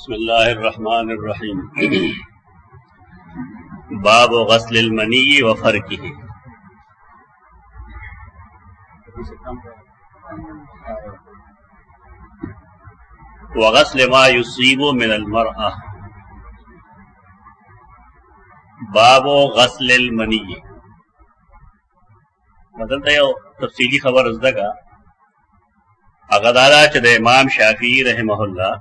बिस्मिल्लाहिर्रहमानिर्रहीम। बाब गस्लिल मनी व फर्किही। व गस्ल मा युसीबु मिनल मरअह। बाब गस्लिल मनी मतलब यो तफसीली खबर अज़दा का अगदारा च द इमाम शाफी रहमहुल्लाह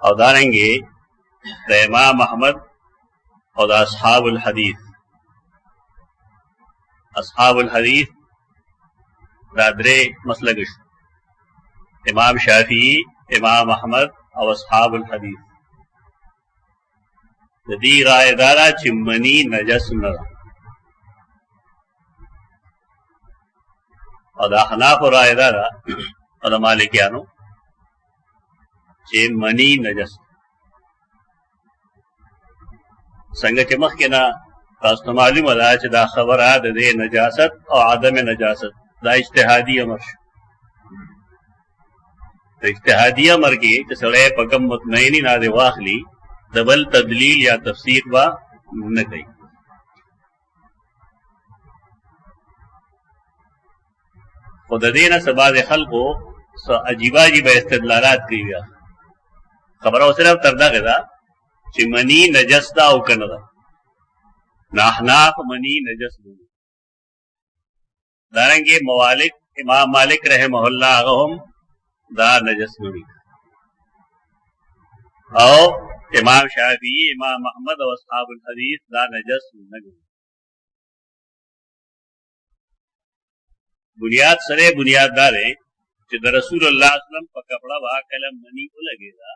और दारेंगे द इमाम अहमद और अस्हाबुल हदीस दादरे मसलक इमाम शाफी, इमाम अहमद और अस्हाबुल हदीस दी रायदारा चिमनी नजस न और अहनाफ रायदारा और मालिकियानो चे मनी नजस संग के मख के ना कास्त मालूम अदा च दा खबर आ दे नजासत और आदम नजासत दा इज्तिहादी अमर तो इज्तिहादी अमर के सड़े पकम मुतमईनी ना दे वाखली दबल तदलील या तफसीर बा न कही खुद देना सबाज खल को अजीबा अजीबा इस्तदलालात की गया खबर सिर्फ तरदा गदा कि मनी नजस दा उकनदा नाहनाफ मनी नजस दारंगे मवालिक इमाम मालिक रहमहुल्लाह अगहुम दा नजस नुनी और इमाम शाफी, इमाम अहमद और अस्हाबुल हदीस दा नजस नुनी। बुनियाद सरे बुनियाददार है कि रसूलुल्लाह सल्लल्लाहु अलैहि वसल्लम पर कपड़ा बा कलम मनी को लगेगा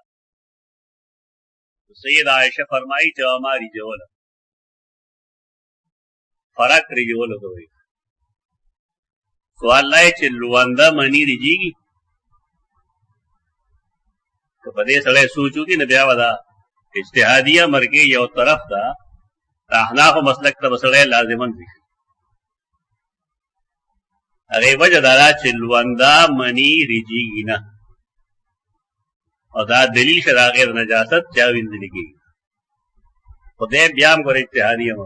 तो सैयद आयशा फरमाई जो हमारी जवल फरक रिजवल हो गई सवाल लाए चिल्लुवंदा मनी रिजीगी तो पदे सड़े सोचू की न ब्या वदा इज्तिहादिया मर के यो तरफ था अहनाफ मसलक तब सड़े लाजिमन भी अरे वजह दारा चिल्लुवंदा मनी रिजीगी ना और दा दलील शरा गैर नजासत चाविन जिंदगी खुदे ब्याम को इज्तिहादी हम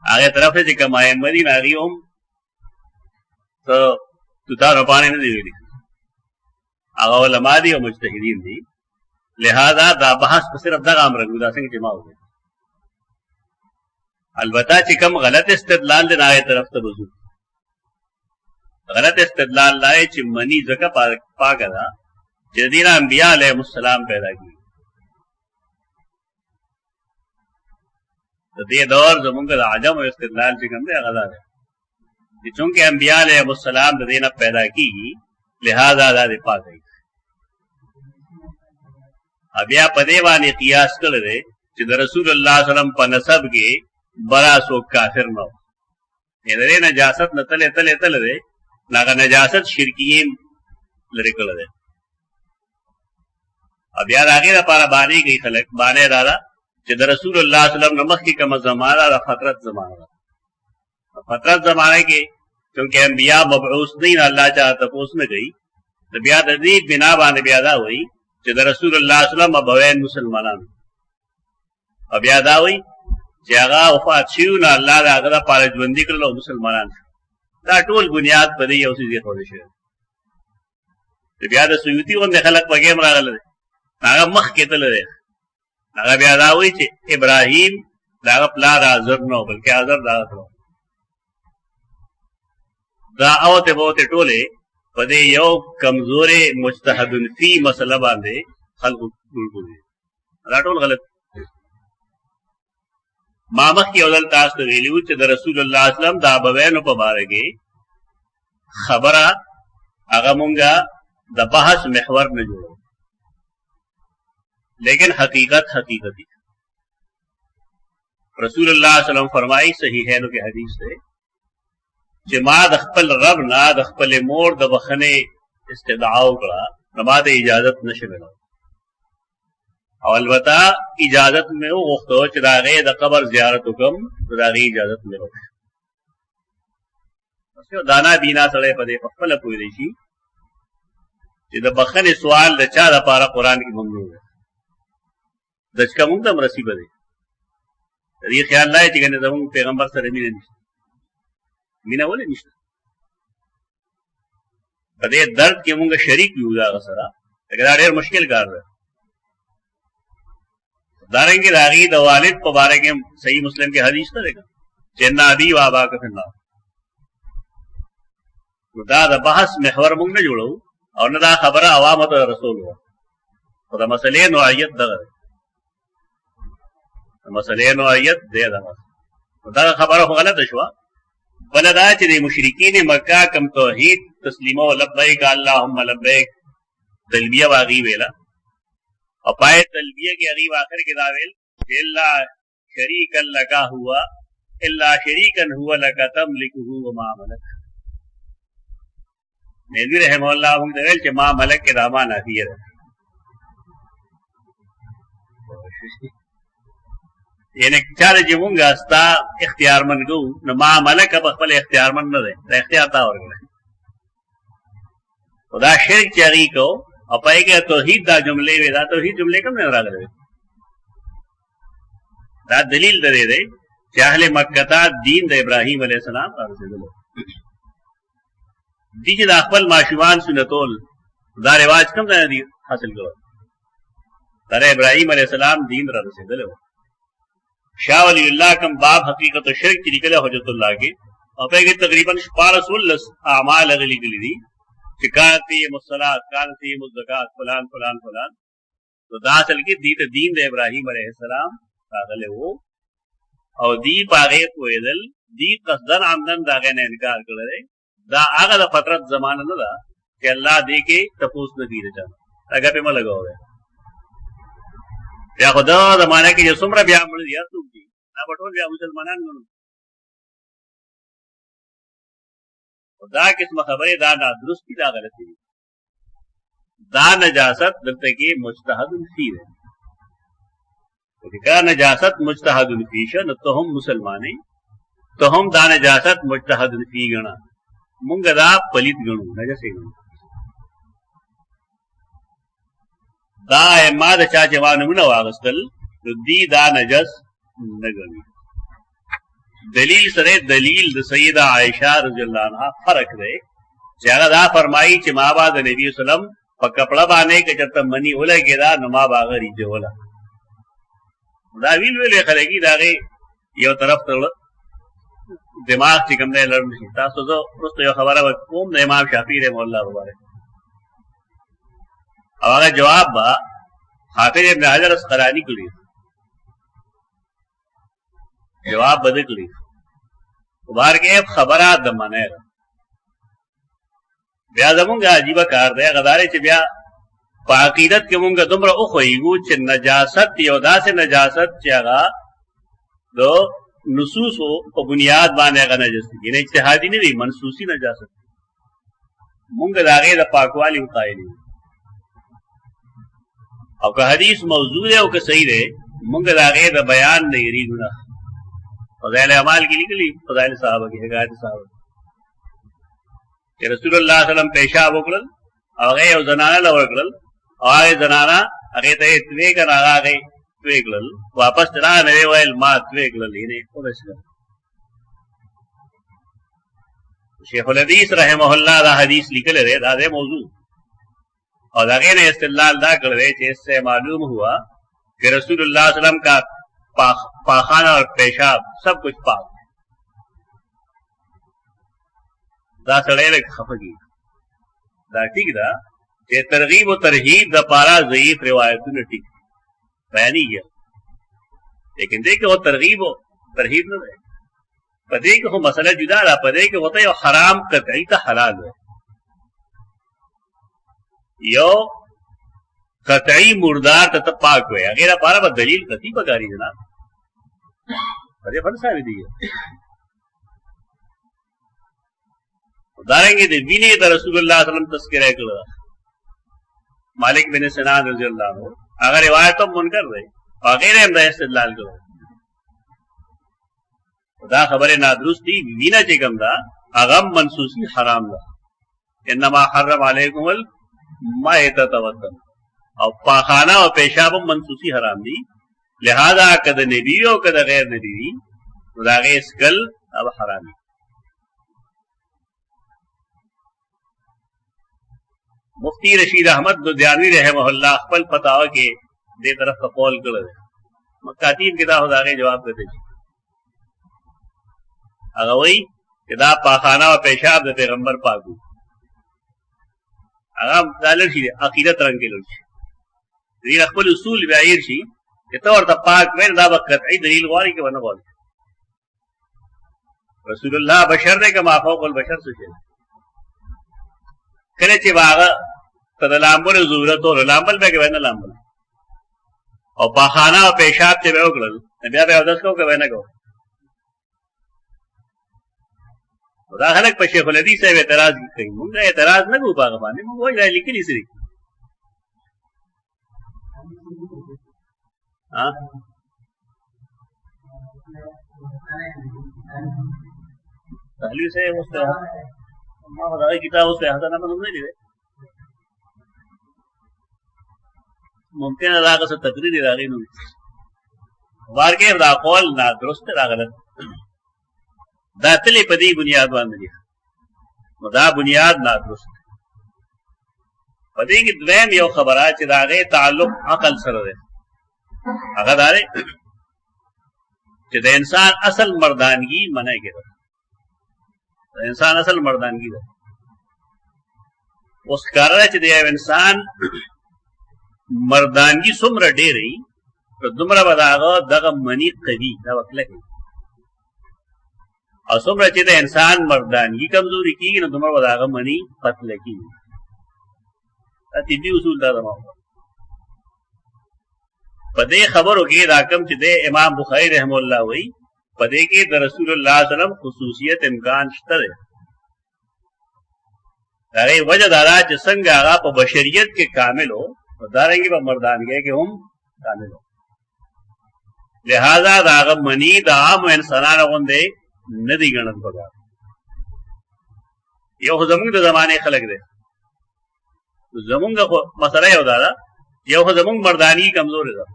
आगे तरफ से कमाए मदी नारी हम तो तुता रपाने न दी आगा उलमा दी और मुज्तहिदीन दी लिहाजा दा बहस पर सिर्फ दा काम रखूदा सिंह जमा हो गए अलबत्ता चिकम गलत इस्तदलाल दिन आगे तरफ तो बुजू गलत इस्तदलाल लाए चिमनी जगह पागदा जदीना अंबिया अलैहिस्सलाम पैदा की तो दे दौर जमुंग आजम और इस्तिदलाल चिकम दे गदा है चूंकि अंबिया अलैहिस्सलाम देना पैदा की लिहाजा दे पा गई अब या पदे वाले कियास कर दे कि रसूलुल्लाह सल्लल्लाहु अलैहि वसल्लम पर नसब के बड़ा सो काफिर न हो ये नजासत न तले तले तले दे ना का नजासत शिरकीन लरे कर दे अब यार आगे पारा बानी गई खलक बाने दादा कि रसूलुल्लाह सल्लल्लाहु अलैहि वसल्लम नमक की कम जमाना व फतरत जमाने के क्योंकि अंबिया मबऊस नहीं अल्लाह चाहता पोस में गई तो ब्याद अदीब बिना बाने ब्यादा हुई कि रसूलुल्लाह सल्लल्लाहु अलैहि वसल्लम अबवैन मुसलमानान अब यादा हुई कि आगा वफात छियू ना अल्लाह दा आगा पारजबंदी कर लो मुसलमानान दा टोल बुनियाद पर ही उसी दे खोले शे तो ब्याद सुयुती वन खलक पगे मरागल नागा मख के तले नागा ब्यादा हुई चे इब्राहिम दागा प्ला आजर नो बल्कि आजर दागा करो दा आवते बोते टोले पदे यो कमजोरे मुज्तहदुन फी मसला बांधे खल्क बुलबुल दा टोल गलत मामख की अवल तास तो वेली चे द रसूलुल्लाह सल्लल्लाहु अलैहि वसल्लम दा बवैन पर बारगे खबरा आगा मुंगा द बहस महवर न जोड़ो लेकिन हकीकत हकीकती रसूलुल्लाह सल्लल्लाहु अलैहि वसल्लम फरमाई सही है नो के हदीस से कि मा दखपल रब ना दखपल मोर द बखने इस्तिदाओ करा नमाद इजाजत नशमिल और अलबत्ता इजाजत में वो वक्त चरागे द कबर जियारत हुक्म चरागे इजाजत में दाना दीना सड़े पदे पफल पूरी چې د بخنې سوال د چا لپاره قرآن کې ممنوع دی دچکه مونږ ته مرسیبه دی دې خیال لای چې کنه زموږ پیغمبر سره مینه نشته مینه ولې نشته په دې درد کې مونږ شریک یو دا سره دا ډېر مشکل کار دی دارنګه راغي د والد په باره کې صحیح مسلم کې حدیث ته ده چې ان ابي و ابا کا فنا دا د بحث محور مونږ نه جوړو او نه دا خبره عوامو ته رسول و او دا مسلې نوعیت دغه مسلې نوعیت دی دا خبره خو غلطه شوه بل دا چې د مشرکین مکه کم توحید تسلیمو لبیک اللهم لبیک تلبیه واغي ویلا او پای تلبیه کې هغه اخر کې دا ویل الا شریک لک هو الا شریکا هو لک تملکه وما ملک نبی رحم الله موږ ویل چې ما ملک کې راما نافیه ده یعنی چاره چې مونږ استا اختیار منګو نو ما ملک په خپل اختیار من نه ده دا اختیار تا ورغله خدا شرک چاری کو او پای کې توحید دا جملې وې دا توحید جملې کوم نه راغله دا دلیل درې دی چې اهل مکه ته دین د ابراهیم علیه السلام رسېدل دي چې د خپل ماشومان سنتول دا رواج کوم نه دی حاصل کړو در ابراهیم علیه السلام دین را رسېدل شاہ ولی اللہ کم باب حقیقت و شرک کی نکلے حجت اللہ کے اور پہ کہ تقریباً 14 اعمال اگلی گلی دی کہ کانتی مصلاۃ کانتی مزکات فلان فلان فلان تو دا اصل کی دیت دین دے ابراہیم علیہ السلام راغلے وہ اور دی پاغے کویدل دی قصدن عمدن داغے نے انکار کرے دا آغا دا فترت زمانہ نہ دا کہ اللہ دے کے تپوس نبی رچا اگر پہ میں لگا ہوئے بیا خدا زمانہ کې چې څومره بیا مړ دي څوک دي دا ټول بیا مسلمانان نه خدا قسم خبره دا درستی دا غلطی دا نجاست دلته کې مجتهد فی ده دا نجاست مجتهد فی شه نو ته هم مسلمانې ته هم دا نجاست مجتهد فی غنا مونږ دا پلیت غنو نجسې غنو دا ما د چا جوانونه واغستل دی دا نجس نه ګڼي دلیل سره دلیل د سیدہ عائشہ رضی الله عنها فرق دی چې هغه دا فرمایي چې ما بعد نبی سلام په کپڑا باندې کې چرته منی ولګی دا نو ما باغری جوړه دا ویل خلګي داغه یو طرف ته دماغ چې کوم نه لړم شي تاسو زه پرسته یو خبره کوم د امام شافعی رحمه الله مبارک هغه جواب با حافظ ابن حجر اسقلانی کړی جواب بده کړی وبار کې خبره د منه بیا زمونږه عجیب کار دی غدارې چې بیا په عقیدت کې مونږه دومره او خوېګو چې نجاست یو داسې نجاست چې هغه دو نصوص په بنیاد باندې هغه نجس دي نه اجتهادي نه وي منصوصي نجاست مونږه داغه د پاکوالي قائل یو او که حدیث موضوع ہے او که صحیح ہے مونږ داغه د بیان نه یریږو نه فضائل اعمال کې لیکلي فضائل صحابه کې حکایت صحابه چې رسول الله صلی الله علیه وسلم پیشاب وکړل هغه یو زنانه لور کړل هغه زنانه هغه ته توی کړه هغه توی کړل واپس را نه ویل ما توی کړل یې نه ورسره شیخ الحدیث رحمه الله دا حدیث لیکل دی دا د موضوع اور داغے نے استدلال دا کر رہے کہ اس سے معلوم ہوا کہ رسول اللہ صلی اللہ علیہ وسلم کا پاخانہ اور پیشاب سب کچھ پاک دا سڑے لگ خفگی دا ٹھیک دا کہ ترغیب و ترہیب دا پارا ضعیف روایتوں نے ٹھیک بیانی کیا لیکن دیکھو وہ ترغیب و ترہیب نہ رہے پدے کہ وہ مسئلہ جدا رہا پدے کہ ہوتا ہے حرام قطعی تا حلال ہے یو قطعی مردار ته پاک وي هغه لپاره به دلیل قطعی پکاري جناب په دې فلسفه دی دارنګه د وینې د رسول الله صلی الله علیه وسلم تذکرہ کړو مالک بن سنان رضی الله عنه هغه روایت هم منکر دی هغه هم د استدلال کړو دا خبره نادرست دی وینه چې کوم دا هغه منسوسی حرام ده انما حرم علیکم मायतत वतन और पाखाना और पेशाब मनसूसी हराम दी, लिहाजा कद नबी और कद गैर नबी दागे स्कल अब हरामी। मुफ्ती रशीद अहमद दुधियानवी रहमहुल्लाह अखपल फतावा के दे तरफ का कौल कर मकातीब किताब दागे जवाब देते अगर वही किताब पाखाना और पेशाब दे पैगंबर पाकू अगर लड़की अकीदत रंग के लड़की अखबल उसूल व्यायर शी और पाक में दाबत दलील वारी के वन बोल रसूलुल्लाह बशर ने का माफौकुल बशर से करे चे बागा तदलांबल जरूरत और लांबल पे के वैन लांबल और पाखाना और पेशाब से वे उगल नबिया पे अदस को के वैन को दाखलक पे शेखुल हदीस से एतराज की मुंगा एतराज न को पागा पाने मुंगा वही लिखी नहीं सरी हां पहले से उससे हमारा किताब उससे हटा ना नहीं ले मुमकिन अदाका से तकरीर इराक़ी नहीं बार के दा कौल ना दुरुस्त दा गलत दा तली पदी बुनियाद बांध दिया दा बुनियाद ना दुरुस्त पदी की द्वैम यो खबरा चिरागे ताल्लुक अकल सर है अगर दारे चिद इंसान असल मर्दानगी मने के इंसान असल मर्दानगी उस कारण चिद इंसान मर्दानगी सुमर डे रही तो दुमरा बदागा दग मनी कभी वकल और सुमर चित इंसान मर्दानगी कमजोरी की न दुमरा बदागा मनी पतले की तिब्बी उसूल दादा पदे खबर होगी राकम चिदे इमाम बुखारी रहमतुल्लाह वही पदे के रसूलुल्लाह सल्लल्लाहु अलैहि वसल्लम खुसूसियत इम्कान शतर है वजह दादा जसंग आगा पर बशरियत के कामिल हो दारेंगे पर मर्दान गए कि हम कामिल हो लिहाजा दागम मनी दाम इंसाना दे नदी गणत बगा यो जमुंग जमाने खलक दे जमुंग मसला है दादा यो जमुंग मर्दानी कमजोर है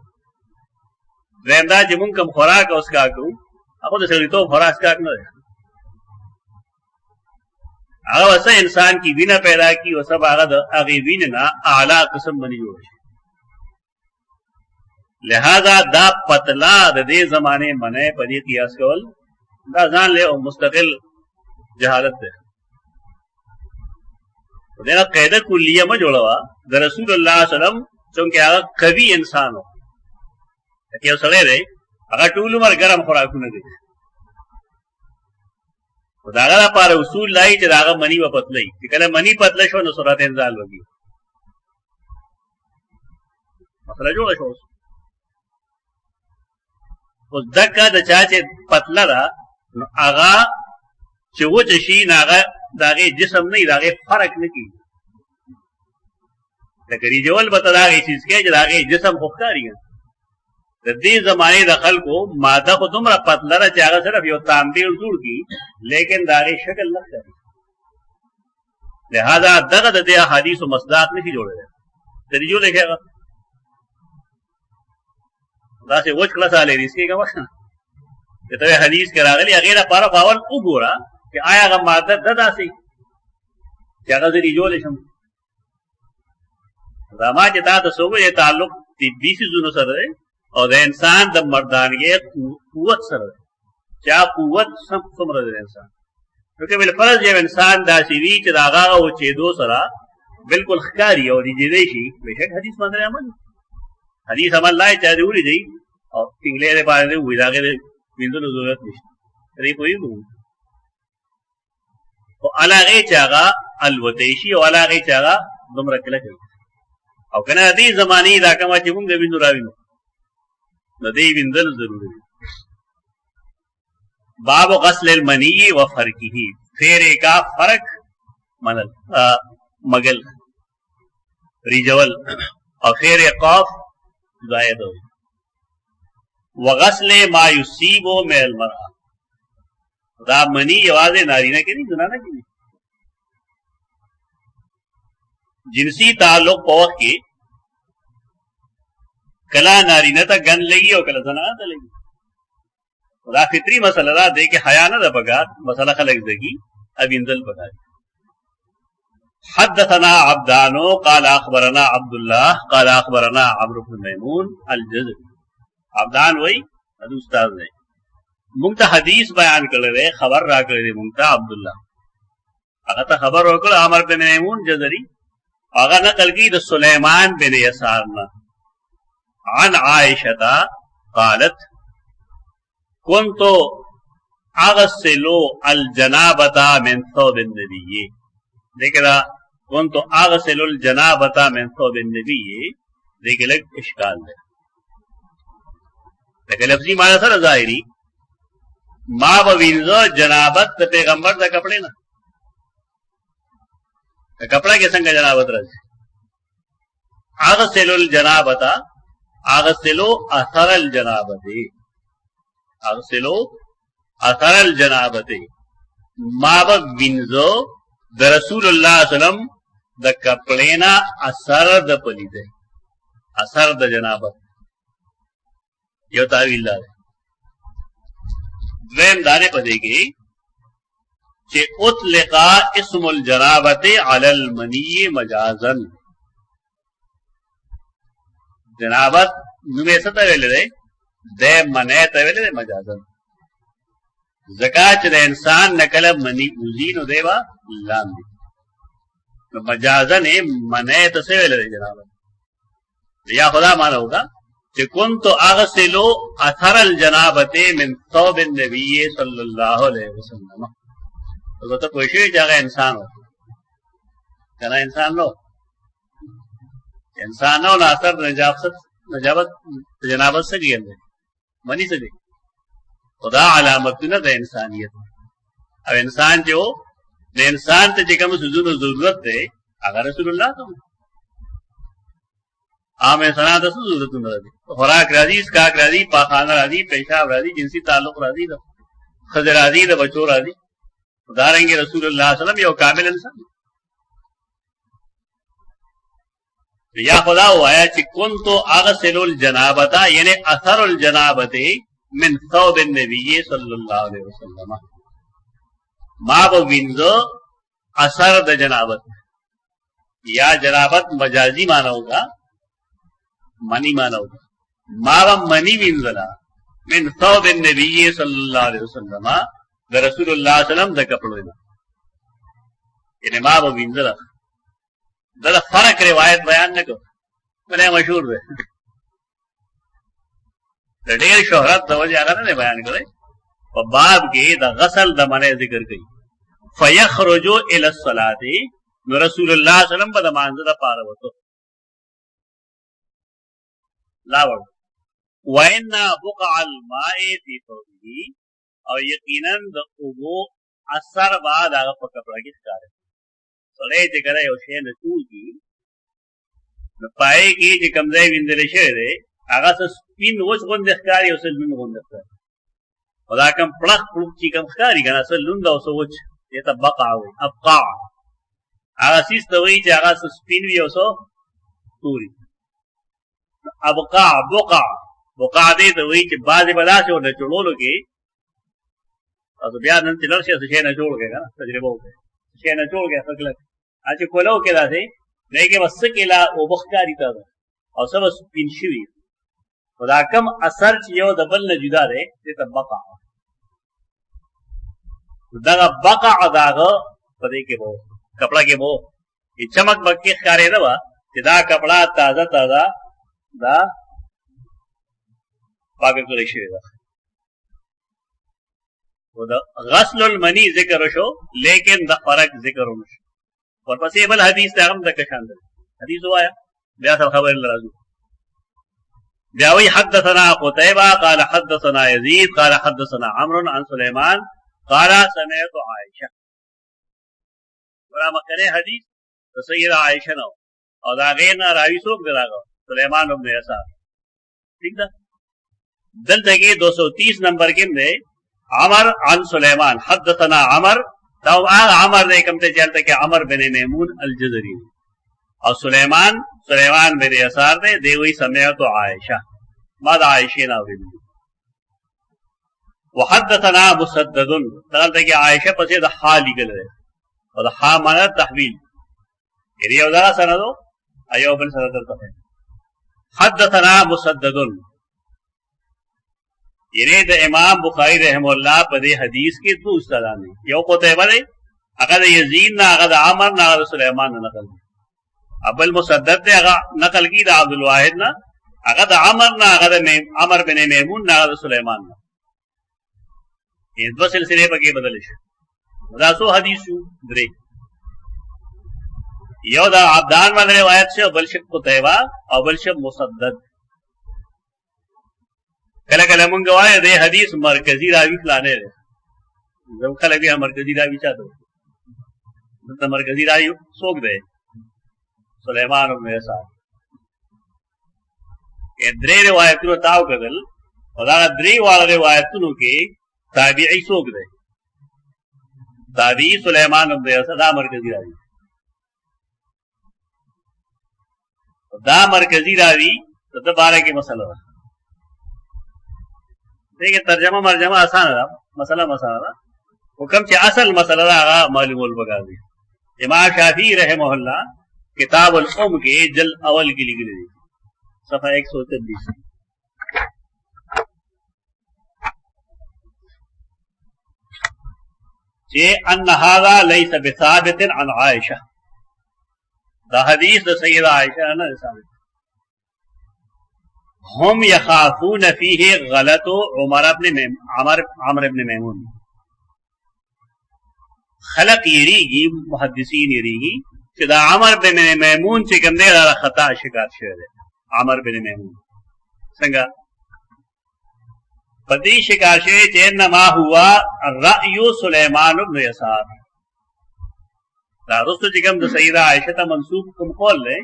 रेंदा जमुंग कम खुराक उसका कहूं अब तो खुराक का न अगर वैसा इंसान की बिना पैदा की वह सब आगे बीन ना आला किस्म बनी जोड़ लिहाजा दा पतला दे जमाने मने पदी कियास कवल दा जान ले और मुस्तकिल जहालत है देना कैद कुल्लिया में जोड़वा द रसूलुल्लाह सल्लल्लाहु अलैहि वसल्लम चूंकि आगा कवि इंसान हो क्या सड़े रहे अगर टूल उमर गरम खुराक न दे दागा पार उसूल लाई दागा मनी व पतलई कल मनी पतलश व नसरत इंजाल होगी मसला जो है उस दक्का द चाचे पतला रा आगा चो चशी नागा दागे जिस्म नहीं दागे फर्क नहीं की लकड़ी जवल बता दागे चीज के दागे जिस्म खुखकारी दी जमाने दखल को मादा को तुमरा पतला रा चागा सिर्फ यो तांबे उसूल की लेकिन दागे शक्ल न करी लिहाजा दगद दे हदीस और मसदाक नहीं जोड़े तेरी जो देखेगा से वो क्लास आ ले इसके का ये तो हदीस के रागली अगेरा पारा पावन उगोरा कि आया का मादा ददा से चागा से जो ले शम रामा जता तो सोगो ये ताल्लुक तिब्बी से जुनो सर है और इंसान द मर्दान ये कुवत सर क्या कुवत सब समझ इंसान क्योंकि बिलफर्ज जब इंसान दासीवी चरागा वो चेदो सरा बिल्कुल खकारी और जिदेशी बेशक हदीस मान रहे अमल हदीस अमल लाए चाहे जरूरी थी और पिंगले दे पारे हुई जाके बिंदु जरूरत नहीं अरे कोई तो अलगे चागा अलवतेशी और अलगे चागा दुम रखला और कहना हदीस जमानी इलाका में चिमुंग बिंदु रावी नदी बिंदल जरूरी बाब गस्ल मनी व फर्की फेरे का फर्क मनल मगल रिजवल और फेरे कौफ जायद हो व गस्ल मायूसीबो मेल मरा दा मनी आवाज नारीना की नहीं जनाना की नहीं जिनसी ताल्लुक पौख के कला नारीना ता गन लगी और कला जना ता लगी खुदा फित्री मसला दा दे के हया ना दा पगार मसला खलक दगी अब इंदल पगार हदथना अब्दानो काल अखबरना अब्दुल्लाह काल अखबरना अमर इब्न मैमून अल-जज़री अब्दान वही उस्ताद ने मुंगता हदीस बयान कर रहे खबर रा कर रहे मुंगता अब्दुल्लाह अगर खबर होकर अमर बिन मैमून जज़री अगर नकल की तो सुलेमान बिन यसारना अन आयशता कालत कुन्तु अगसिलु अल जनाबता मिन थौबिन नबी देख रहा कुन्तु अगसिलु अल जनाबता मिन थौबिन नबी देख लग इश्काल है लेकिन लफ्जी माना सर जाहिरी माँ बविंजो जनाबत पैगंबर दा कपड़े ना कपड़ा के संग जनाबत रज अगसिलुल जनाबता अगसिलु असरल जनाबते अगसिलु असरल जनाबते माँ बविंजो द रसूलुल्लाह सल्लम द कपड़े ना असर द पलीदे असर द जनाबत यो तावील है द्वेम दाने पदे के चे उतलिका इस्मुल जनाबते अलल मनी मजाजन जनाबत नुमे सतवेले रे दे मने तवेले रे मजाजन ज़कात दे इंसान नकल मनी उजीन देवा लाम दी तो मजाजन है मने तसेवेले रे जनाबत या खुदा माना होगा कि कुन्तु अगसिलु अथरल जनाबते मिन थौबिन नबी सल्लल्लाहु अलैहि वसल्लम तो कोई जगह इंसान हो क्या ना इंसान हो ना असर नजाबत जनाबत से गई अंदर मनी से गई खुदा अलामत न द इंसानियत अब इंसान जो इंसान ते जिकम सुजुन जरूरत है अगर रसूलुल्लाह तो आम इंसान तो जरूरत न रही खुराक राजी इसकाक राजी पाखाना राजी पेशाब राजी जिनसी ताल्लुक राजी खजर राजी बच्चों राजी उदाहरेंगे रसूलुल्लाह सल्लल्लाहु अलैहि वसल्लम यो कामिल इंसान या खुदा हुआ है कि कुन्तु अगसिलुल जनाबता यानी असरुल जनाबते मिन थौबिन नबी सल्लल्लाहु अलैहि वसल्लम मा बविंजो असर द जनाबत या जनाबत मजाजी माना होगा मनी माना होगा मावा मनी विंजला मिन थौबिन नबी सल्लल्लाहु अलैहि वसल्लम द रसूलुल्लाह सल्लम द कपड़े यानी मावा विंजला दला फर्क रिवायत बयान न करो बड़े मशहूर है ढेर शोहरत तवज्जो आला ने बयान करे और बाब के द गसल द मने जिक्र की फयखरुजु इला सलाती रसूलुल्लाह सल्लल्लाहु अलैहि वसल्लम बद मांजदा पारवतो लावड़ वैना बुक़अल माए फी थौबिही और यकीनन द उबो असर बाद आगा कपड़ा की कार सड़े जगह यो शे न तू की न पाए की जे कमरे विंदले शेरे आगा से स्पिन वोच गोंद कार यो से लुन गोंद कार और आकम प्लक प्लुक की कम कारी गना से लुन दा सो वोच ये तब बका हुई अबका आगा सिस तो वही जे आगा से स्पिन भी सो पूरी अबका बुका बुका दे तो वही के बाद बदा से उन्हें चुड़ो लोगे और तो ब्याह नंती लक्ष्य से शेना जोड़ गया ना तजरबा हो गया शेना जोड़ गया फकलक आज खोलो के लासे नहीं के बस के ला वो बख्तारी था और सब पिंशवी खुदा कम असर चियो दबल न जुदा रे ये तब बका दागा बका अदागा पदे के वो कपड़ा के वो ये चमक बक्के खारे दवा सिदा कपड़ा ताजा ताजा दा पाक करे शेदा वो दा गस्लुल मनी जिक्र शो लेकिन द फरक जिक्र होश और बस ये बल हदीस तक तक शान हदीस हुआ है ब्या सब खबर लराजू ब्यावी हदथना कुतैबा قال حدثنا यजीद قال حدثنا अमर عن सुलेमान قال समेत आयशा बड़ा मकने हदीस तो सैयदा आयशा न और आगे ना रावी सोक दरागा सुलेमान इब्न यसार ठीक था दल तक 230 नंबर के में अमर अन सुलेमान हदथना अमर तो आमर ने कमते चलते के अमर बिन मैमून अल-जज़री और सुलेमान बिन यसार ने दे वही समय तो आयशा बाद आयशे ना हुई वहदतना मुसद्ददुन तगल कि आयशा पसे द हा लीगल है और हा माना तहवील ये उदारा सनदो अयो बन सनद है हदतना मुसद्ददुन ये द इमाम बुखारी रहमहुल्लाह पदे हदीस के दो उस्तादान है यो कुतैबा ने अगर यजीद ना अगर आमर ना अगर सुलेमान ना नकल अबल मुसद्दद ने अगर नकल की द अब्दुल वाहिद ना अगर आमर ना अगर अमर बिन मैमून ना अगर सुलेमान ना ये दो सिलसिले पके बदलिश मदासो हदीस द्रे यो दा अब्दान में रिवायत से बलशब कुतैबा और बलशब मुसद्दद कल कल मंगवाए दे हदीस मरकजी रावी फलाने रे जब कल भी मरकजी रावी चाहते तो मरकजी रावी सोख दे सुलेमान इब्न यसार ये द्रे रिवायतों ताव कदल और द्रे वाला रिवायतों के ताबीई सोख दे ताबी सुलेमान इब्न यसार दा मरकजी रावी दा मरकजी रावी तो बारह के मसला देखिए तर्जमा मरजमा आसान है मसला मसाला हुक्म से असल मसला मालूम बगा दी इमाम शाफी रहमहुल्लाह किताब अल उम के जल अवल की लिखी गई सफा 123 जे अन हादा लैस बिसाबित अन आयशा द हदीस द सय्यदा आयशा ना साबित हम यखाफून फीहे गलतो अमर इब्न मैमून खलक यरीगी मुहद्दिसीन यरीगी कि अमर बिन मैमून से कंदे खता शिकार शेर है अमर बिन मैमून संगा पति शिकार शेर चैन मा हुआ रअयु सुलेमान इब्न यसार रुस्तु जिगम द सय्यदा आयशा मंसूब कुम कौल ले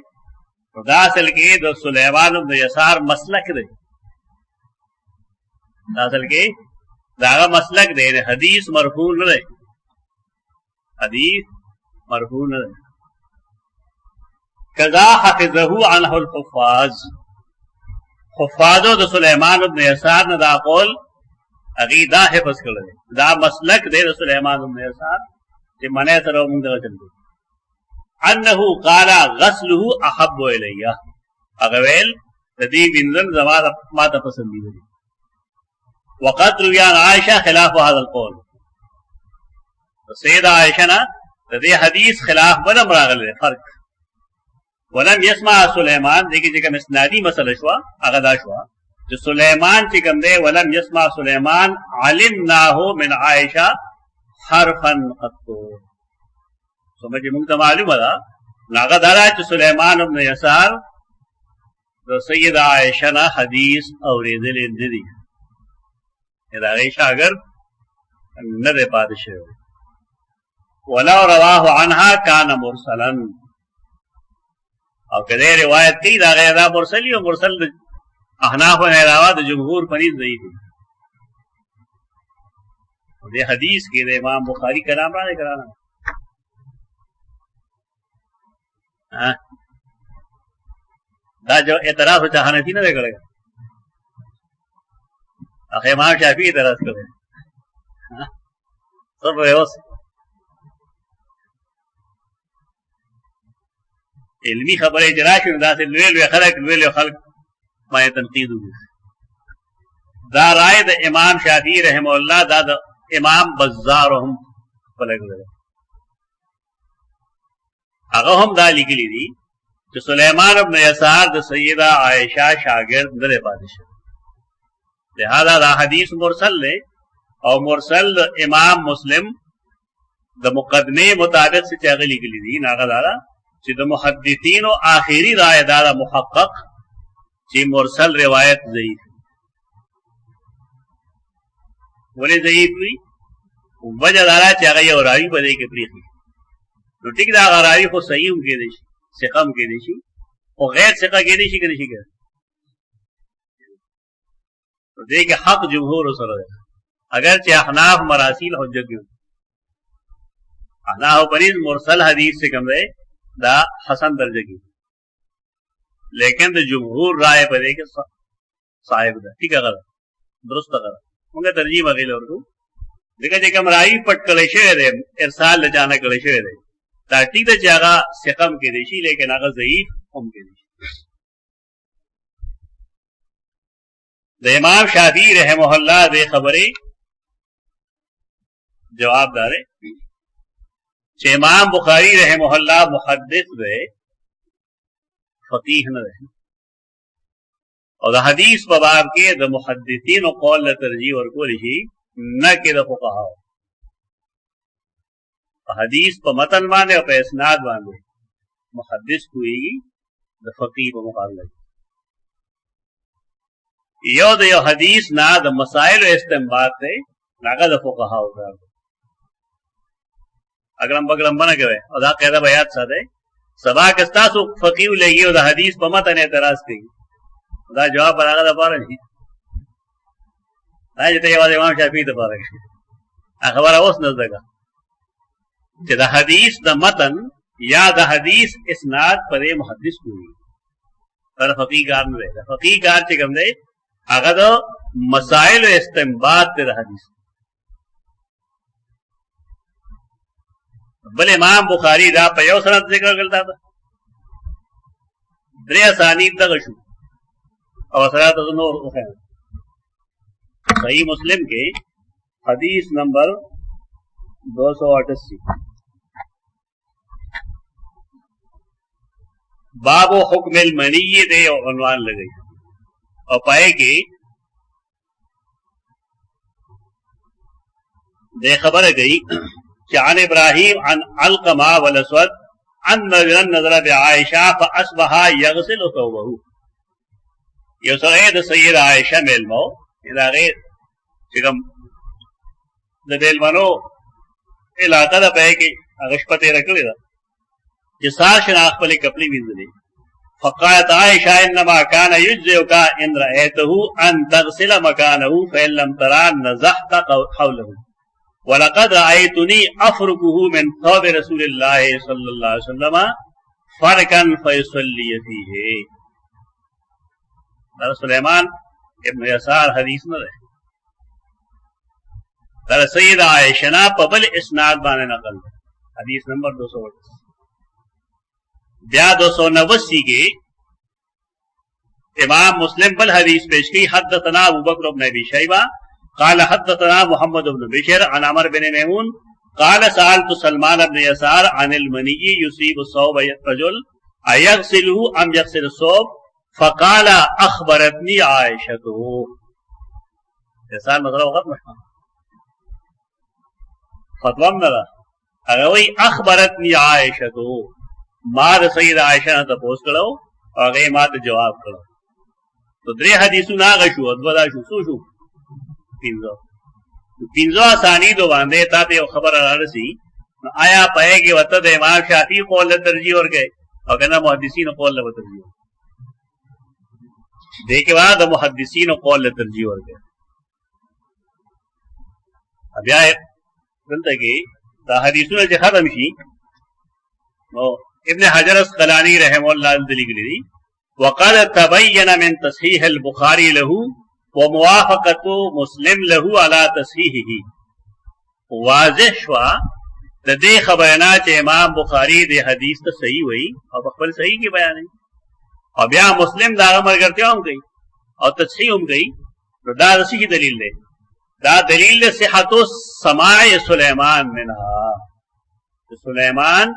दासल के दो सुलेमान इब्न यसार मसलक दे दासल के दागा मसलक दे हदीस मरफू न रहे हदीस मरफू न रहे कज़ा हफ़िज़हु अन्हु अल-हुफ़्फ़ाज़ हुफ़्फ़ाज़ो दो सुलेमान इब्न यसार ने दा कौल अगीदा हिफ़्ज़ कर दे दा मसलक दे दो सुलेमान इब्न यसार जे मने सरो मुंदगा चलते अन्नहु काला गस्लुहु अहब्बु इलैया अगवेल तदी बिनजन जमात माता पसंदीदा वक़त रुयान आयशा खिलाफ हादल कौल तो सैयदा आयशा ना तदी हदीस खिलाफ बदम रागल फर्क वलम यस्मा सुलेमान देखिए जगह इस्नादी मसला शुआ अगदा शुआ जो सुलेमान चिकम दे वलम यस्मा सुलेमान आलिम ना हो मिन आयशा हरफन कत्तो समझे मुझे मालूम है नागदारा जो सुलेमान इब्न यसार तो सैयदा आयशा ना हदीस और दिली आयशा अगर न दे पादशे वला रवाह अन्हा कान मुरसलन और कदे रिवायत की दागेदा मुरसली और मुरसल अहनाफ व अलावा जमहूर फरीद नहीं थी ये हदीस के इमाम बुखारी का नाम रहा कराना दा जो एतराज हो चाहने थी ना दे करेगा आखिर इमाम शाफी एतराज करे सब व्यवस्थित इल्मी खबर जराश से लुएल खलक माए तनकीद दा राय द इमाम शाफी रहमहुल्लाह दा द इमाम बज़्ज़ार हम पलक अगर हम दा लिखली दी तो सुलेमान इब्न यसार द सय्यदा आयशा शागिर्द नरे बादशाह लिहाजा दा हदीस मुरसल ले और मुरसल इमाम मुस्लिम द मुकदमे मुताबिक से चाहे लिखली दी नागदारा द मुहद्दिसीन और आखिरी राय दादा मुहक्कक ची मुरसल रिवायत ज़ईफ बोले ज़ईफ हुई वजह दारा चाहे और रावी बदे के प्रीति तो ठीक दा रावी को सही उनके देशी सिकम के देशी और गैर सिका के देशी के तो देख हक जमहूर सर अगर चाहे अहनाफ मरासील हुज्जत अहनाफ परीज मुरसल हदीस से कम रहे دا حسن درجه کی لیکن د جمهور رائے په دې کې صاحب ده ٹھیک هغه درست هغه موږ ترجیح وغیله ورکو دغه چې کوم راوی پټ کړی شوی دی ارسال لچانه کړی شوی دی دا ټیک ده چې هغه ثقم کې دی شي لیکن هغه ضعیف هم کې دی د امام شافعی رحمه الله دې خبرې جواب داره چې امام بخاری رحمه الله محدث دی فقیه نه دی او د حدیث په باب کې د محدثین او قول له ترجیح ورکول شي نه کې د فقها حدیث په متن باندې او په اسناد باندې محدث کوي د فقيه په مقابله یو د یو حدیث نه د مسائل او استنباط ته هغه د فقها او اگرم بگرم بنا کوي او دا قاعده بیات ساده سبا که تاسو فقيه لګي او د حدیث په متن اعتراض کوي دا جواب هغه د پاره نه دا چې یو د امام شافعي د پاره خبره اوس نه ده چې د حدیث د متن یا د حدیث اسناد پر محدث کوي پر فقيه کار نه ده فقيه کار چې کوم دی هغه د مسائل او استنباط د حدیث بل امام بخاری دا په یو سند ذکر کړل دا درې اسانید دغه شو او سره د نور وخت صحیح مسلم کے حدیث نمبر 288 باب و حکم المنی دے عنوان لگئی اور پائے کہ دے خبر گئی کہ عن ابراہیم عن علقمہ والاسود عن نظر بعائشہ فاصبح یغسل ثوبه یو سعید سید عائشہ ملمو اذا غیر چکم د بیلمنو علاقه ده پای کې هغه شپه تېره کړې ده چې سار شنا خپلې کپړې وینځلې فقالت عائشة انما كان يجزئك ان رأيته ان تغسل مكانه فإن لم ترى نزحت حوله ولقد رأيتني افركه من ثوب رسول الله صلى الله عليه وسلم فركا فيصلي فيه دا سلیمان ابن یسار حدیث نه ده در سید عائشہ نا پبل اسناد باندې نقل حدیث نمبر 228 بیا 289 کے امام مسلم بل حدیث پیش کی حدثنا ابو بکر بن ابی شیبہ قال حدثنا محمد بن بشر عن عمر بن میمون قال سألت سلمان بن يسار عن المني يصيب الصوب الرجل ايغسله ام يغسل الصوب فقال اخبرتني عائشة يسار مطلب وقت محمد فتوام ندا اگوی اخبرتنی عائشتو ما دا سید عائشہ نا تپوس کرو اگوی ما دا جواب کرو تو درے حدیثو ناغا شو ادودا شو سو شو پینزو آسانی دو باندے تا تے خبر رسی آیا پائے گے وطا دا امام شافعی قول ترجیح اور گئے اور کہنا محدثین قول ترجیح دیکھے بعد محدثین قول ترجیح اور گئے اب یا دلته کې دا حدیثونه چې ختم شي نو ابن حجر اسقلانی رحم الله دلی کړي وقال تبين من تصحيح البخاري له وموافقه مسلم له على تصحيحه واضح شوا د دې خبرنا چې امام بخاری دې حدیث ته صحیح وایي او خپل صحیح کې بیان نه او بیا مسلم دا مرګرتیا هم کوي او تصحیح هم کوي نو دا رسې دلیل دی دا دلیل صحت سماع سلیمان منها سلیمان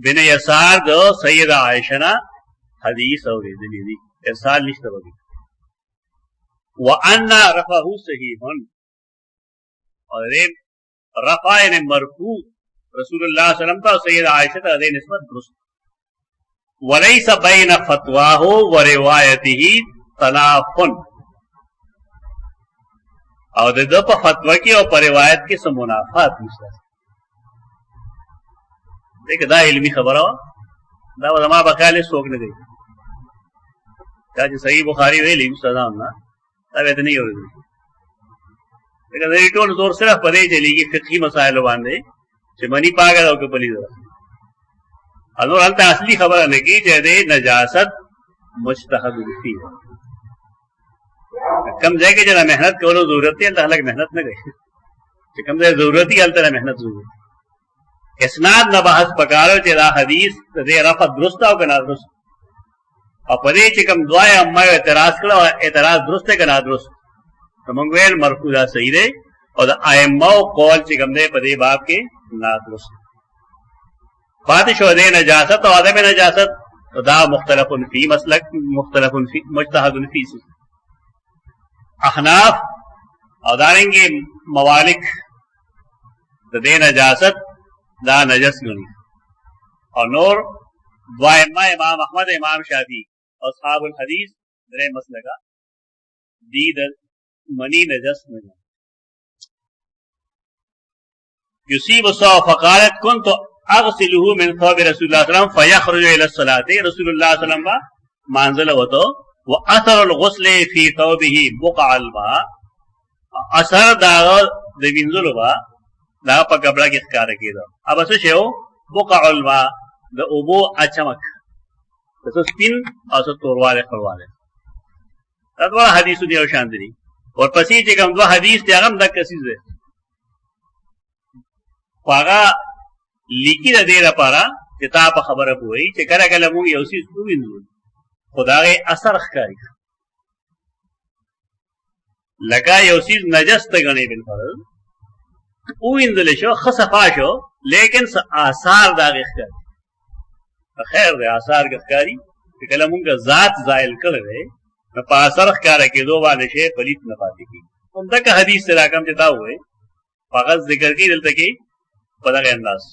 بن یسار دو سید عائشہ نا حدیث اوریدلی دی ارسال نشته وږي وان رفعه صحیح اور رفع نے مرفوع رسول اللہ صلی اللہ علیہ وسلم کا سید عائشہ ته دې نسبت درست وليس بين فتواه وروايته تنافن او د په فتوا کې او په روایت کې سم منافات نشته دغه دا علمي خبره دا زما بخاله څوک نه دی دا چې صحیح بخاری ویلي مستدام نه دا به نه یوري دغه دې ټول زور سره پرې چلیږي فقہی مسائل باندې چې منی پاګل او کې پلی ده انور هلته اصلي خبره نه کی چې د نجاست مجتهد فی کم ځای کې چې مهنت کولو ضرورت دی الله لږ مهنت نه کوي چې کم ځای ضرورت دی هلته مهنت ضروري اسناد نه بحث پکارو چې دا حدیث د رفع درست او کنه درست او پدې چې کم دعای اما اعتراض کړو اعتراض درست دی کنه درست موږ ویل مرفوع دا صحیح دی او د ائمه قول چې کم دی پدې باب کې نه درست پاتې شو دی نجاست او عدم نجاست دا مختلف فی مسلک مختلف فی مجتهد فی احناف او دارنګي موالک د دې نجاست دا نجس ګڼي او نور دوائمه امام احمد امام شافعی او اصحاب الحدیث درې مسلکا دي د منی نجس نه یصيب الصا فقالت كنت اغسله من ثوب رسول الله صلی الله علیه وسلم فيخرج الى الصلاه رسول الله صلی الله علیه وسلم منزل وته واثر الغسل في ثوبه بقع الماء اثر دا د وینځلو با دا په کپڑا کې ښکار کېده اب څه شو بقع الماء د اوبو اچمک څه سپین او څه تورواله خړواله دا ډول حدیث دی او شان دي اور پسې چې کوم دوه حدیث دی هغه د کسیز دی هغه لیکي د دې لپاره چې تا په خبره کوی چې کله کله موږ یو څه وینځو خدای اثر ښکاری لکه یو څه نجس ته غني بل فرض وینځل شو خصفا شو لیکن آثار دا ښکاری خیر دی آثار ښکاری چې کله موږ ذات زائل کړو نو په اثر ښکارا کېدو باندې شی پلیت نه پاتې کی هم دا حدیث سره کوم چې تا وې فقط ذکر کې دلته کې په دغه انداز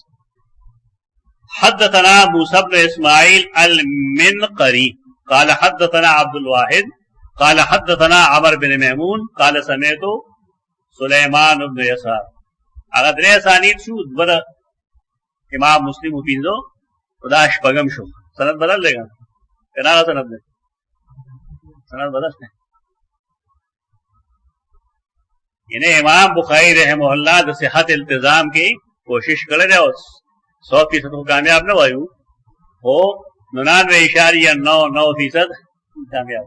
حدثنا موسى بن اسماعيل المنقري قال حدثنا عبد الواحد قال حدثنا عمر بن ميمون قال سمعت سليمان بن يسار هغه درې اسانید شو بر امام مسلم وپینځو خدا شپږم شو سند بدل لګا کنه سند نه سند بدل نه یعنی امام بخاری رحمه الله د صحت التزام کی کوشش کړل او 100% کامیاب نه وایو او 99.99% کامیاب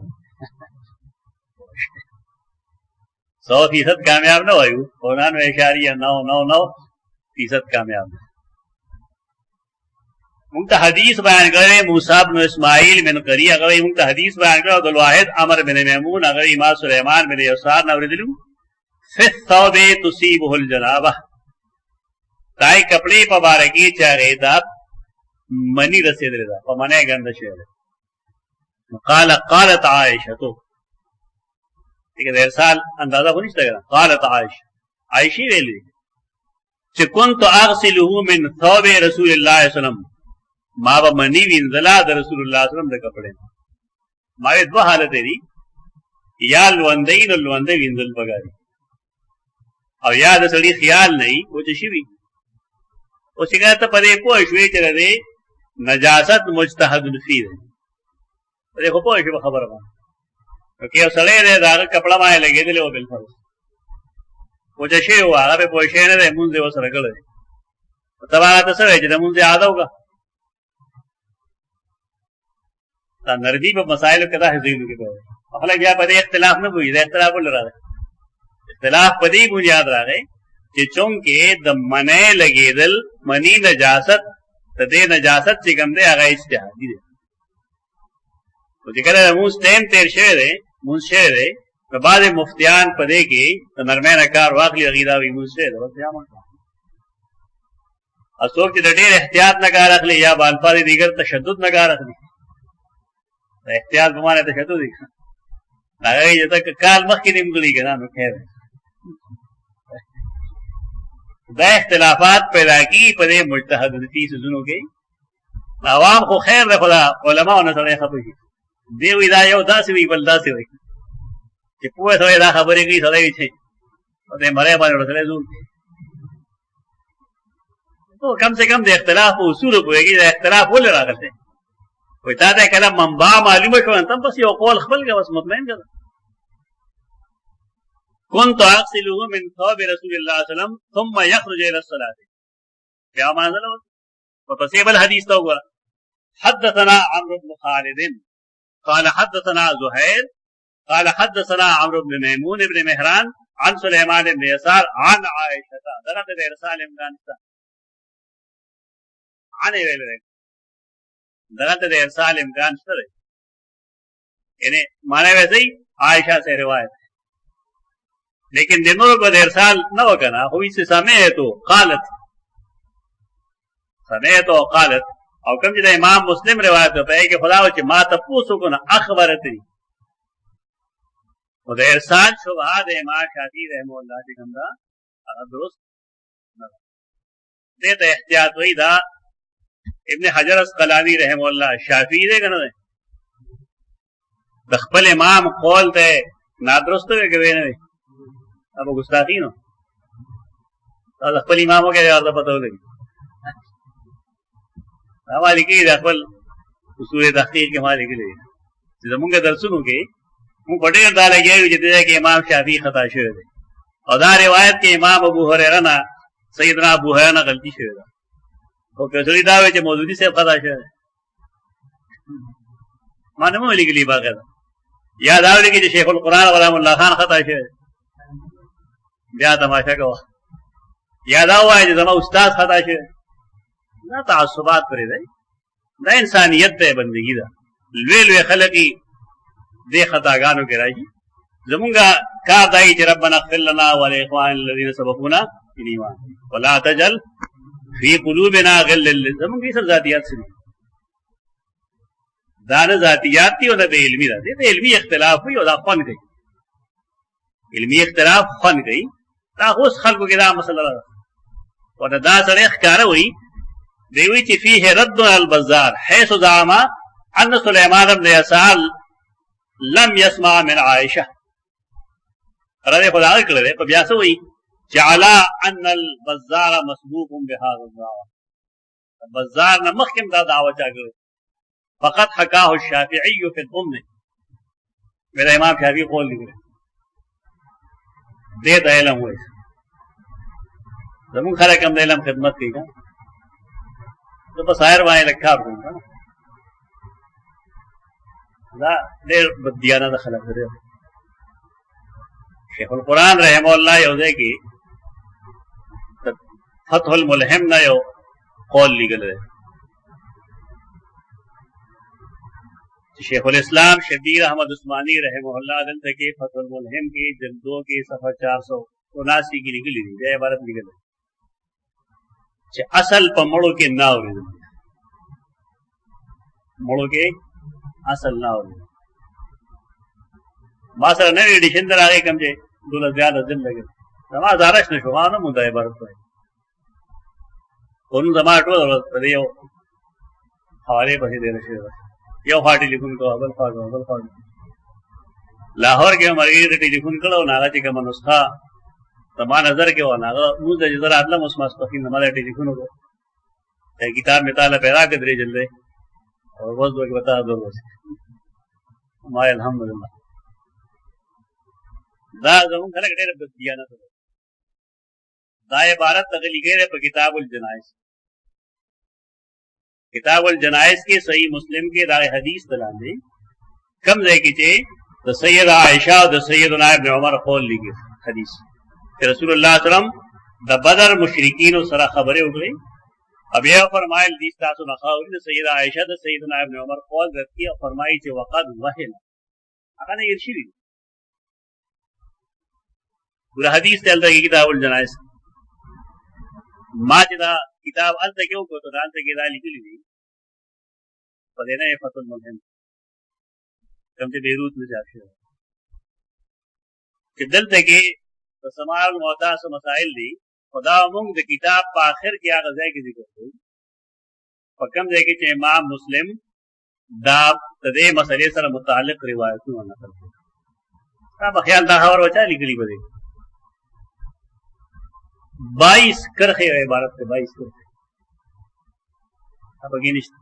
100% کامیاب نه وایو 99.999% کامیاب موږ ته حدیث بیان کړي موسی بن اسماعیل منقری هغه موږ ته حدیث بیان کړو عبد الواحد عمر بن میمون هغه امام سليمان بن يسار نو ورېدلو فثوب تصيبه الجنابه دای کپڑے په باره کې چاغې دا منی رسیدل دا په منه غند شوی قالت عائشه تو دغه ارسال اندازه ونی ستګره قالت عائشه ویلي چې كنت اغسله من ثوب رسول الله صلی الله علیه وسلم ما به منی وینځلا د رسول الله صلی الله علیه وسلم د کپڑے ما دوه حالت دي یا لوندین لوندې وینځل پګاري او یا د سړي خیال نه وي او چې شي وي او څنګه ته پدې پوه شوې چې د نجاست مجتهد فی ده پدې خو پوه شو خبره ما کې یو سړی دی دا کپڑا ما لګېدل او بل فرض او چې شی و هغه په شی نه ده مونږ یې وسره کړل تبا ته سره چې مونږ یې عادت وکړه دا نردی په مسائل کې دا هزینو کې کوي خپل بیا په دې اختلاف نه وي دا اختلاف ولراره اختلاف په دې بنیاد راغی چې چونکه د منې لګېدل منی نجاست ته دې نجاست چې کوم دی هغه اجتهادي دی او چې کله موږ ټیم تیر شوی دی موږ شوی دی په بعض مفتیان په دې کې د نرمه کار واخلي غیدا وي موږ شوی دی بیا موږ اسوک چې د ډېر احتیاط نه کار اخلي یا بالفاظ دیگر تشدد نه کار اخلي احتیاط به معنی تشدد دی هغه یې ته کال مخکې نیمګړي کنه نو خیر دا اختلافات پیدا کی په دې مجتهد فی سزونو کې عوام خو خیر ده خدا علماء نه سره خبرې دی وی دا یو داسې وی بل داسې وی چې په څه دا خبرې کوي سره وی چې او دې مړې باندې ورسره زو تو کم سے کم د اختلاف اصول کوي دا اختلاف ول راغلی وي تا دا کلام منبع معلومه شو انت بس یو قول خپل کې بس مطمئن کړه كنت اغسله من ثوب رسول الله صلی الله علیه وسلم ثم يخرج الى الصلاه بیا مازل په پسې بل حدیث تا وګوره हदसना अम्र इब्न खालिद قال حدثنا زهير قال حدثنا عمرو بن ميمون بن مهران عن سليمان بن يسار عن عائشة درجة إرسال إمكان عن درجة إرسال إمكان यानी माने वैसे ही आयशा से रिवायत, लेकिन दिनों को इरसाल न होगा ना, हुई से समय तो कालत और कम जितना इमाम मुस्लिम रिवायत होता है कि खुदा वच्चे मा तपूसु को ना अखबरती और इरसाल शुबहा दे इमाम शाफी रहमतुल्लाह की गंदा अगर दुरुस्त न देता एहतियात वही था इब्न हजर अस्कलानी रहमतुल्लाह शाफी दे गना दखपल इमाम कौल थे नादुरुस्त है कि वे नहीं अब गुस्ताखी नो दखपल इमामों के याद पता हो गई हमारी की दखपल उसूल तहकीक के हमारे के लिए जमुन के दर्शनों के मुंह पटे डाला गया जितने कि इमाम शाफी खता शेर है और दा रिवायत के इमाम अबू हुरैरा ना सैयदना अबू हुरैरा ना गलती शेर है तो कसरी दावे के मौजूदी से खता शेर है माने में लिखी ली बात याद आ रही कि शेखुल कुरान वलामुल्लाह खान खता शेर ब्याह तमाशा का याद हुआ है जमा उस्ताद खता शेर ना तासुबात करे ना इंसानियत है बंदगी दा लुए खलकी दे खतागानों के राजी जमुंगा का दाई च रब्बना इग़फिर लना व लिइख्वानिल्लज़ीना सबक़ूना बिल ईमान व ला तजल फी क़ुलूबिना ग़िल्लन जमुंगी सब जातियात से दान जातियात थी और इल्मी रहती तो इल्मी इख्तिलाफ हुई और फन गई इल्मी इख्तिलाफ फन गई ता उस खल्क़ के दा मसला और दा सरे ख़कार हुई देवी ची फीह रद्द अल बज़्ज़ार हैसु ज़ामा अन्न सुलेमान इब्न यसार लम यस्मा मिन आयशा रदे खुदा करे तो ब्यास हुई चाला अन्नल बज़्ज़ार मसबूकुम बिहाज़ा बज़्ज़ार न मखकिम दा दावा चा करे फकत हकाहु शाफिई फिल उम्म मेरा इमाम शाफी कौल लिख रहे दे इल्म हुए जमुन खरा कम इल्म खिदमत की का तो बस आयर वाए रखा आपको ना देर बदियाना दा खलक करे शेखुल कुरान रहमतुल्लाह योदे की फतहुल मुल्हिम ना यो कौल लिखल है शेखुल इस्लाम शबीर अहमद उस्मानी रहमतुल्लाह दल तक फतहुल मुल्हिम की जल्द 2 की सफा 479 की निकली थी जय भारत निकल असल पर मड़ो के ना हो मड़ो के असल ना हो मासर नवी एडिशन दर आगे कम जे दूल्हा ज्यादा दिन लगे तमा दारश ने शुमा ना मुद्दा है भारत पर उन जमाटो दियो हवाले पसी दे रहे यो फाटी लिखुन को अबल फाटो लाहौर के मरीज टेलीफोन करो नागा चिका मनुस्खा तमा नजर के हो नागा मुझे जरा आदला मुस्मास पकी हमारे टेलीफोन को किताब में ताला पैरा के दरे जल्दे और बस दो के बता दो बस हमारे अल्हम्दुलिल्लाह दा जमुन खलक डेर बदिया ना तो दा इबारत तगली गए पे किताबुल जनाइज के सही मुस्लिम के राय हदीस दलाने कम जाए की चे तो सैयद आयशा और सैयदना इब्न उमर कौल लिखे हदीस रसूलुल्लाह सल्लल्लाहु अलैहि वसल्लम द बदर मुशरिकीन और सरा खबरें उठ गई अब यह फरमाइल दीस तासु नखाउन सैयद आयशा और सैयदना इब्न उमर कौल रखी और फरमाई चे वक़द वहना अकाने इरशिदी पूरा हदीस चलता है किताबुल जनाइज माजदा किताब अल तक को तो दान से गिरा लिखी ली पदेना ये फतुल मुल्हिम कम से बेरूत में जाके कि दिल तक तो समाल मोहतास मसाइल दी खुदा मुंग द किताब पा आखिर क्या गज़ाए की जिक्र हुई पकम देखे चे इमाम मुस्लिम दाब तदे मसले सर मुतालिक रिवायतों में नकल अब ख्याल था और बचा लिखली बदे 22 करखे इबारत से 22 करखे अब अगी निश्चित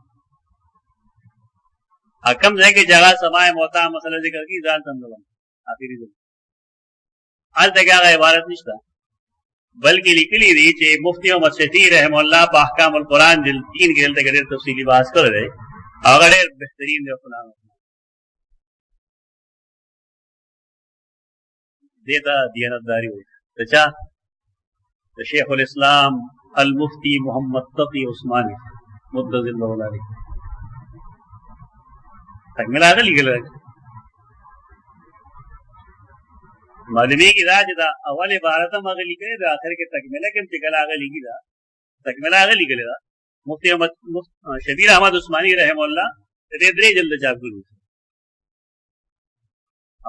कम है कि जगह समाए मोता मसला जिक्र की जान तंदलम आखिरी दिन आज तक क्या इबारत निश्चित बल्कि लिखली रीचे मुफ्ती मोहम्मद शफी रहमतुल्लाह अहकामुल कुरान जिल्द 3 के तक तफसीली बात कर रहे هغه ډېر بهترین دی فلان دیتا دیانتداری وي چا د شیخ الاسلام المفتی محمد تقی عثماني مدد الله علیه تکمل راغلی ګل معلومی کی دا چې دا اول عبارت مغلی کړي دا اخر کې تکمله کې چې ګل راغلی کی دا تکمله راغلی ګل دا مفتی محمد شبیر احمد عثماني رحم الله دې درې جلد چاپ کړو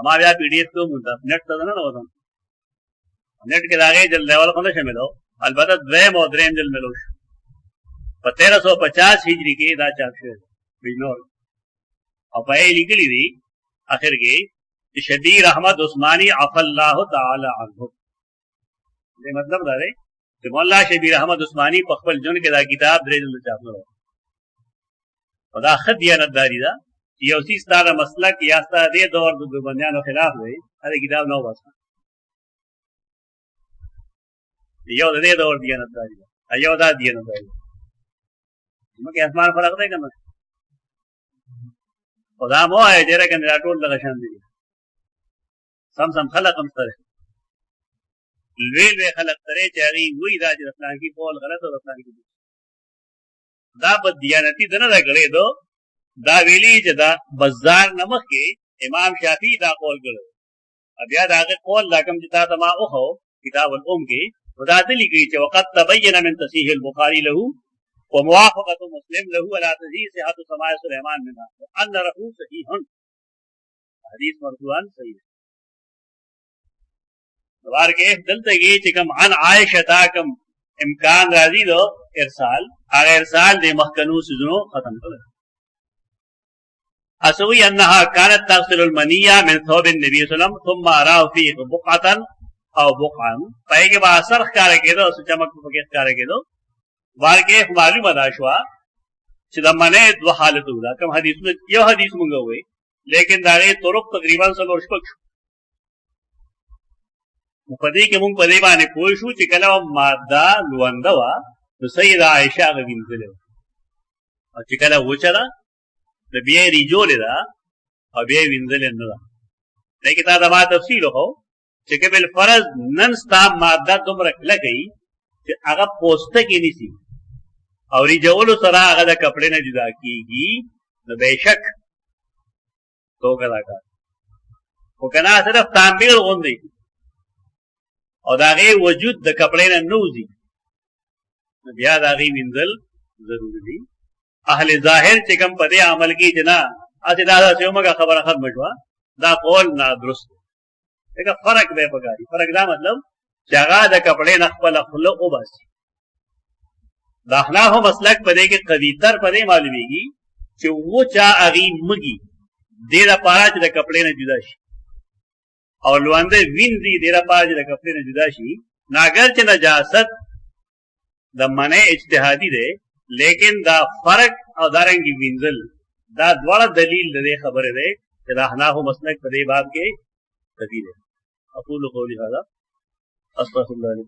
اما بیا پی ڈی ایف کو نیٹ ته نه وځم نیٹ کې راغی جلد لیول خو نه شاملو البته دویم او دریم جلد ملو په 1350 هجری کې دا چاپ شوی بجنور او په یې لیکلي دي اخر کې چې شبیر احمد عثماني عف الله تعالی عنه دې مطلب دا دی چې مولا شبیر احمد عثماني په خپل جون کې دا کتاب درې جلد چاپ کړو خدا خد دیانتداری دا یو سی ستاره مسلک یا ستاره دې دور د بندیانو خلاف دی دا کتاب نو واسه یو دې دور دیانتداری دا یو دا دیانتداری مکه اسمان فرق دی کنه خدا مو ہے ډیره کنه ټول دغه شان دي سم خلق هم سره لوی خلق سره چې هغه وی دا چې اسلامي قول غلط او اسلامي دا په دیانتي دنه دا کړي دو دا ویلی چې دا بازار نمخ کې امام شافعي دا قول کړو بیا دا قول لا کوم چې تا ما اوخو کتاب الام کې خدا دلی کوي چې وقت تبين من تصحيح البخاري له وموافقه مسلم له ولا تزيد صحه سماع سليمان منها ان رفو صحيح حدیث مرفوعا صحیح دوار کې دلته کې چې کوم عن عائشه تا کوم امکان راځي دو ارسال هغه ارسال د مخکنو سيزونو ختم کړل اسوي انها كانت تغسل المنيه من ثوب النبي صلى الله عليه وسلم ثم اراه فيه بقعه او بقعا پایګه با اثر ښکار کېدو او چمک پکې ښکار کېدو ورکه معلومه ده شو چې د منه دوه حالتو ده کوم حدیثونه یو حدیث مونږ وې لیکن داغه طرق تقریبا څلور شپږ په دې کې مونږ په دې باندې پوه شو چې کله ماده لونده وا نو سیده عائشه غوینځله او چې کله وچره د بیا ریجول ده او بیا وینځل نه ده لیکن دا ما تفصیل هو چې کبل فرض نن ستا ماده دومره لګي چې هغه پوسټه کې نيسي او ریجول سره هغه د کپڑے نه جدا کیږي نو بهشک توګه راکا او کنا صرف تعمیر غوندي او داغه وجود د کپڑے نه نوځي بیا داغه وینځل ضروري دي اهل ظاهر چې کوم په دې عمل کې جنا اته دا څومره خبره ختم شوه دا قول نه درست دا فرق به پکاري فرق دا مطلب چې هغه د کپڑے نه خپل خلق او باسي دا احناف مسلک په دې کې قوی تر په دې معلومیږي چې و چا اغي مګي دې را پاره چې د کپڑے نه جدا شي او لوانده وینځي دې را پاره چې د کپڑے نه جدا شي ناګر چې نجاست د منع اجتهادي ده لیکن دا فرق او دارنګي وینځل دا دواړه دلیل دې خبره ده چې دا احناف مسلک په دې باب کې قوی ده اقول قولي هذا استغفر الله لي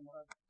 ولكم